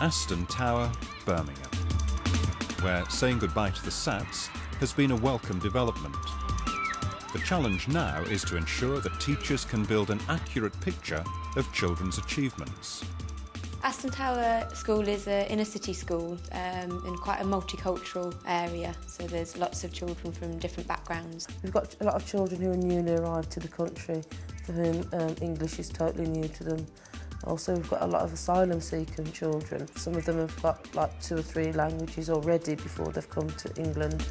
Aston Tower, Birmingham, where saying goodbye to the SATs has been a welcome development. The challenge now is to ensure that teachers can build an accurate picture of children's achievements. Aston Tower School is an inner city school in quite a multicultural area, so there's lots of children from different backgrounds. We've got a lot of children who are newly arrived to the country, for whom English is totally new to them. Also, we've got a lot of asylum-seeking children. Some of them have got like 2 or 3 languages already before they've come to England.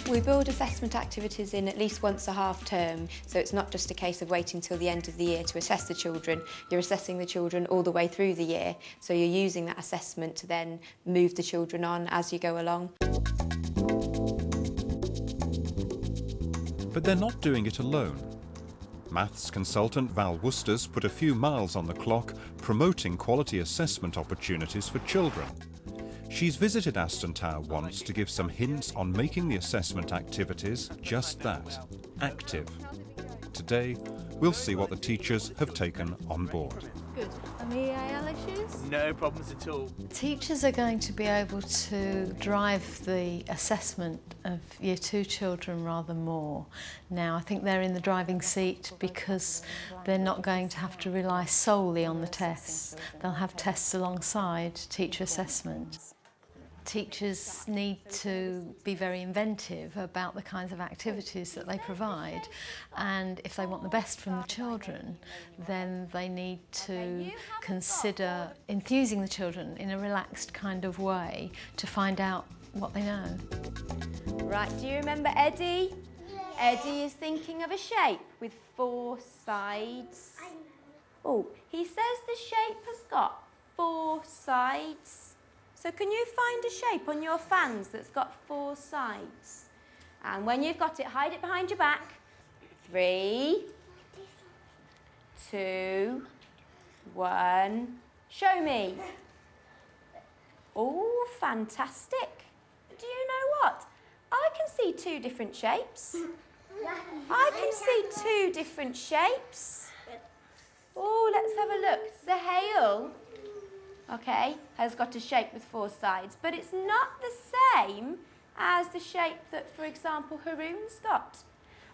We build assessment activities in at least once a half term, so it's not just a case of waiting till the end of the year to assess the children. You're assessing the children all the way through the year, so you're using that assessment to then move the children on as you go along. But they're not doing it alone. Maths consultant Val Worcester's put a few miles on the clock promoting quality assessment opportunities for children. She's visited Aston Tower once to give some hints on making the assessment activities just that, active. Today, we'll see what the teachers have taken on board. Good. Any AL issues? No problems at all. Teachers are going to be able to drive the assessment of Year 2 children rather more. Now, I think they're in the driving seat because they're not going to have to rely solely on the tests. They'll have tests alongside teacher assessment. Teachers need to be very inventive about the kinds of activities that they provide, and if they want the best from the children, then they need to consider enthusing the children in a relaxed kind of way to find out what they know. Right, do you remember Eddie? Eddie is thinking of a shape with 4 sides. Oh, he says the shape has got 4 sides. So can you find a shape on your fans that's got 4 sides? And when you've got it, hide it behind your back. 3, 2, 1, show me. Oh, fantastic. Do you know what? I can see 2 different shapes. I can see 2 different shapes. Oh, let's have a look. Sahel, okay, has got a shape with 4 sides, but it's not the same as the shape that, for example, Haroon's got.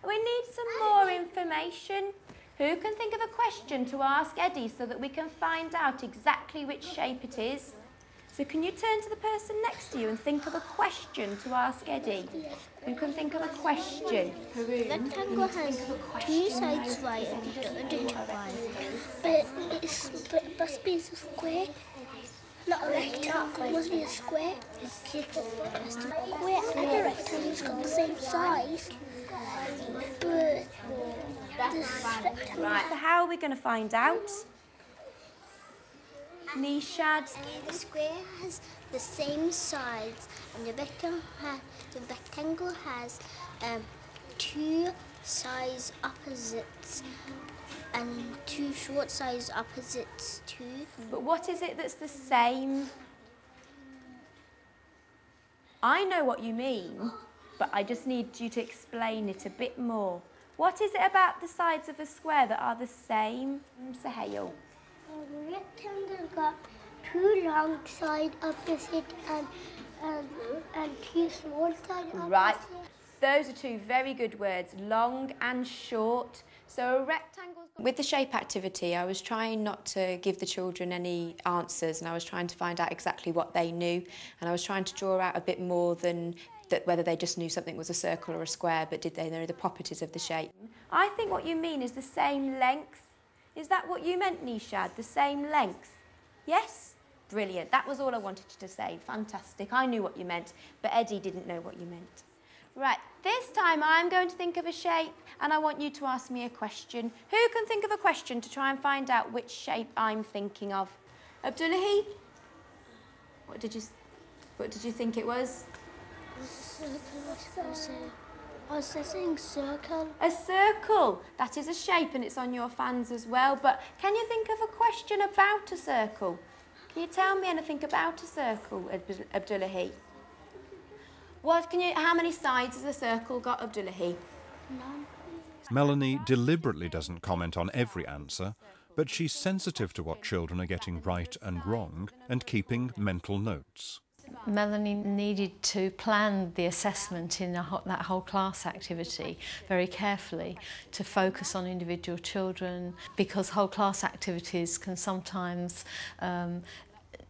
We need some more information. Who can think of a question to ask Eddie so that we can find out exactly which shape it is? So can you turn to the person next to you and think of a question to ask Eddie? Who can think of a question? Haroon. Rectangle has 2 sides right and the other 2 right. But it must be a square. Not a rectangle, it must be a square. A square and a rectangle's got the same size, but this rectangle... Right, so how are we going to find out? Nishad? The square has the same sides and the rectangle has 2 size opposites and 2 short size opposites too. But what is it that's the same? I know what you mean, but I just need you to explain it a bit more. What is it about the sides of a square that are the same, Sahel? The rectangle got 2 long side opposite and 2 small side opposite. Right. Those are 2 very good words, long and short. So a rectangle... With the shape activity, I was trying not to give the children any answers, and I was trying to find out exactly what they knew, and I was trying to draw out a bit more than that, whether they just knew something was a circle or a square, but did they know the properties of the shape. I think what you mean is the same length. Is that what you meant, Nishad? The same length? Yes? Brilliant. That was all I wanted you to say. Fantastic. I knew what you meant, but Eddie didn't know what you meant. Right, this time I'm going to think of a shape and I want you to ask me a question. Who can think of a question to try and find out which shape I'm thinking of? Abdullahi? What did you think it was? I was saying circle. A circle. That is a shape and it's on your fans as well. But can you think of a question about a circle? Can you tell me anything about a circle, Abdullahi? How many sides has a circle got, Abdullahi? None. Melanie deliberately doesn't comment on every answer, but she's sensitive to what children are getting right and wrong and keeping mental notes. Melanie needed to plan the assessment in that whole class activity very carefully to focus on individual children, because whole class activities can sometimes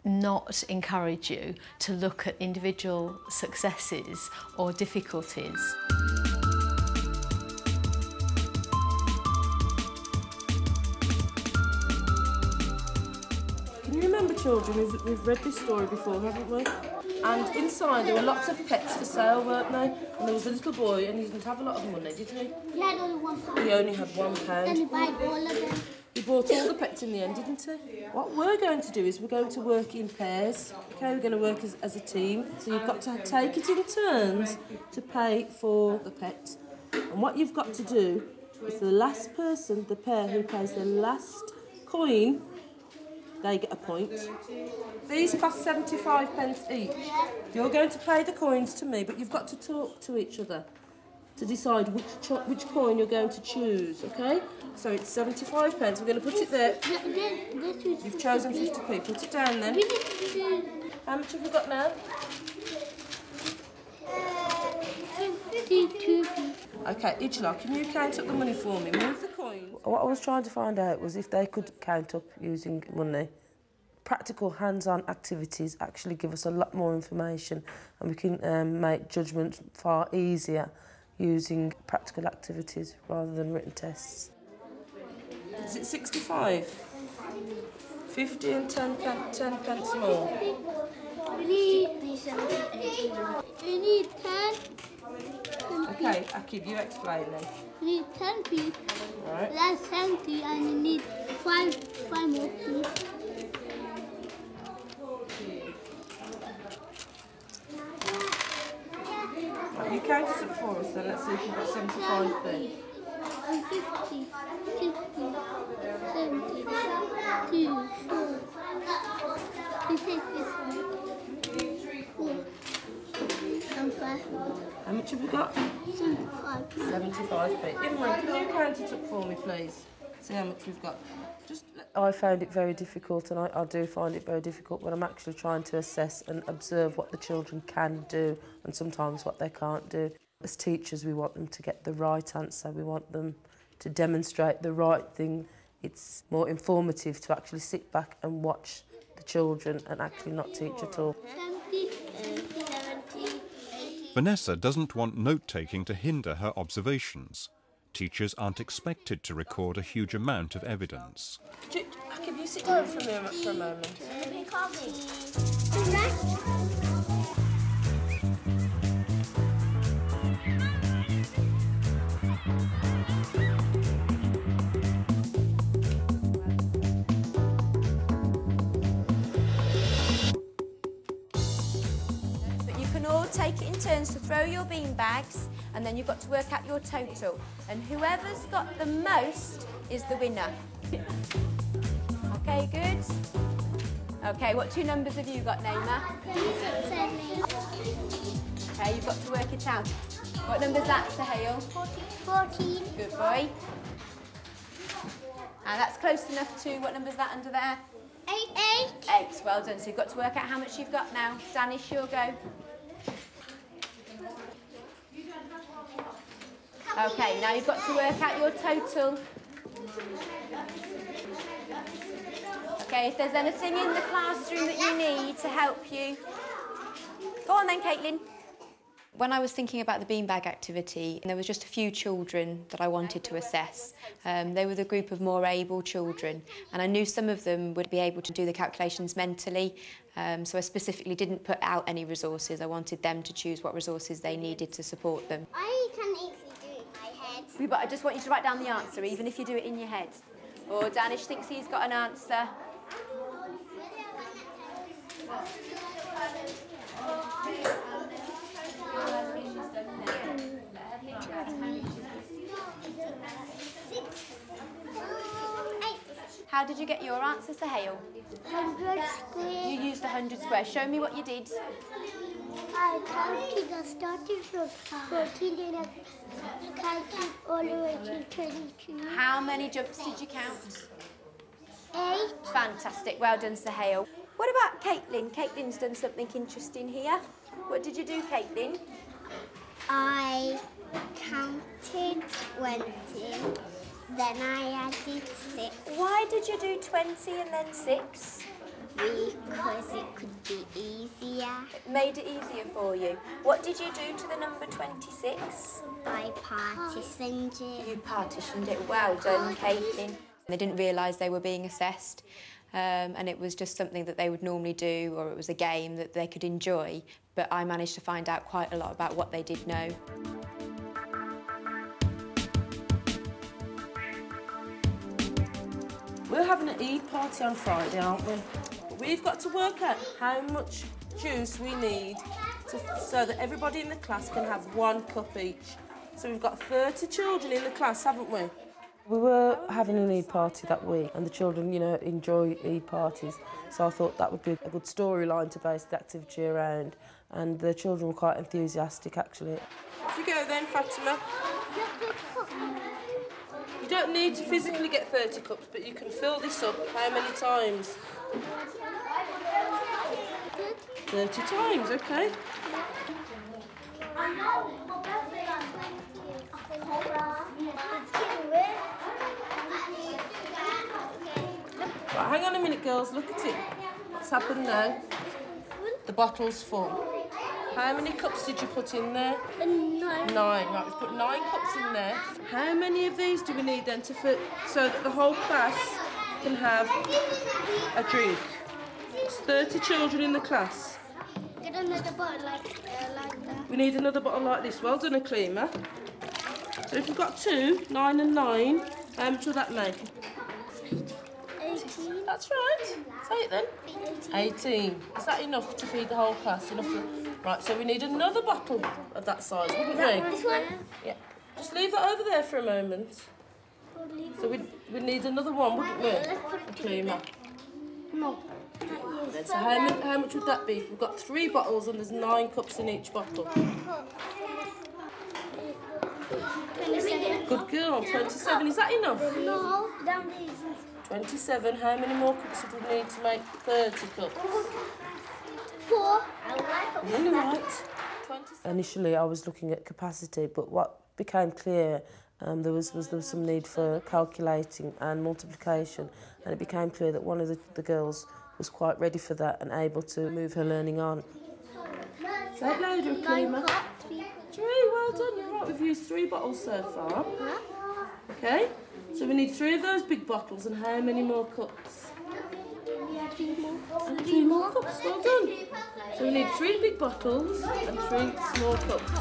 not encourage you to look at individual successes or difficulties. Can you remember, children, we've read this story before, haven't we? And inside there were lots of pets for sale, weren't there? And there was a little boy and he didn't have a lot of money, did he? He had only £1. He only had £1. Then he bought all of them. He bought all the pets in the end, didn't he? What we're going to do is we're going to work in pairs. Okay, we're going to work as a team. So you've got to take it in turns to pay for the pet. And what you've got to do is the last person, the pair who pays the last coin, they get a point. These cost 75p each. You're going to pay the coins to me, but you've got to talk to each other to decide which coin you're going to choose, okay? So it's 75p. We're going to put it there. You've chosen 50p. Put it down then. How much have we got now? 52p. Okay, Ijla, can you count up the money for me? Move the coins. What I was trying to find out was if they could count up using money. Practical hands-on activities actually give us a lot more information, and we can make judgments far easier using practical activities rather than written tests. Is it 65? 50 and 10 pence more. We need 70, 80. We need 10. Okay, Akib, you explain then. We need 10p. Right. That's 70, and we need 5 more p. Right, you count it up for us then. Let's see if you've got 75p. 50, 60, 70, 2, 4. We take this one. 4. And 5. How much have we got? 75. 75p. Imran, can you count it up for me, please? See how much we've got. I found it very difficult, and I do find it very difficult when I'm actually trying to assess and observe what the children can do and sometimes what they can't do. As teachers, we want them to get the right answer. We want them to demonstrate the right thing. It's more informative to actually sit back and watch the children and actually not teach at all. 70, 70, 80. Vanessa doesn't want note-taking to hinder her observations. Teachers aren't expected to record a huge amount of evidence. Can you sit down for a moment? But you can all take it in turns to throw your bean bags, and then you've got to work out your total. And whoever's got the most is the winner. Okay, good. Okay, what 2 numbers have you got, Naima? 7. Okay, you've got to work it out. What number's that, Sahil? 14. Good boy. And that's close enough to, what number's that under there? 8. 8, well done. So you've got to work out how much you've got now. Danish, you'll go. Okay, now you've got to work out your total. Okay, if there's anything in the classroom that you need to help you. Go on then, Caitlin. When I was thinking about the beanbag activity, there was just a few children that I wanted to assess. They were the group of more able children, and I knew some of them would be able to do the calculations mentally, so I specifically didn't put out any resources. I wanted them to choose what resources they needed to support them. I can easily do it in my head. But I just want you to write down the answer, even if you do it in your head. Or Danish thinks he's got an answer. How did you get your answer, Sahil? 100 square. You used 100 squares. Show me what you did. I counted the starting from 14 and I counted all the way to 22. How many jumps did you count? 8. Fantastic, well done, Sahel. What about Caitlin? Caitlin's done something interesting here. What did you do, Caitlin? I counted 20, then I added 6. Why did you do 20 and then 6? Because it could be easier. It made it easier for you. What did you do to the number 26? I partitioned it. You partitioned it. Well done, Caitlin. They didn't realise they were being assessed, and it was just something that they would normally do, or it was a game that they could enjoy, but I managed to find out quite a lot about what they did know. We're having an Eid party on Friday, aren't we? We've got to work out how much juice we need so that everybody in the class can have 1 cup each. So we've got 30 children in the class, haven't we? We were having an Eid party that week, and the children, you know, enjoy Eid parties. So I thought that would be a good storyline to base the activity around, and the children were quite enthusiastic, actually. Off you go then, Fatima. You don't need to physically get 30 cups, but you can fill this up how many times? 30 times, OK. Right, hang on a minute, girls, look at it. What's happened now? The bottle's full. How many cups did you put in there? 9. 9. Right, we've put 9 cups in there. How many of these do we need then to fit so that the whole class can have a drink? There's 30 children in the class. Get another bottle like that. We need another bottle like this. Well done, Aklima. So if we've got 2, 9 and 9, how much will that make? 18. That's right. Say it then. 18. Is that enough to feed the whole class? Enough for... Right, so we need another bottle of that size, wouldn't we? This one? Yeah. Just leave that over there for a moment. So we'd need another one, wouldn't we? Aklima. No. So how much would that be? We've got 3 bottles and there's 9 cups in each bottle. 27. Good girl, 27. Is that enough? No. Down these. 27. How many more cups would we need to make 30 cups? 4. Really right. 27. Initially, I was looking at capacity, but what became clear, there was some need for calculating and multiplication, and it became clear that one of the girls was quite ready for that and able to move her learning on. Say it louder, Aklima. 3, well done. You're right, we've used 3 bottles so far. Okay, so we need 3 of those big bottles, and how many more cups? And 3 more cups, well done. So we need 3 big bottles and 3 small cups.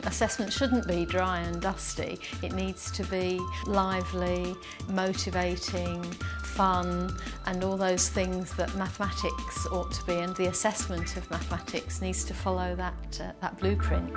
Assessment shouldn't be dry and dusty. It needs to be lively, motivating, fun, and all those things that mathematics ought to be, and the assessment of mathematics needs to follow that blueprint.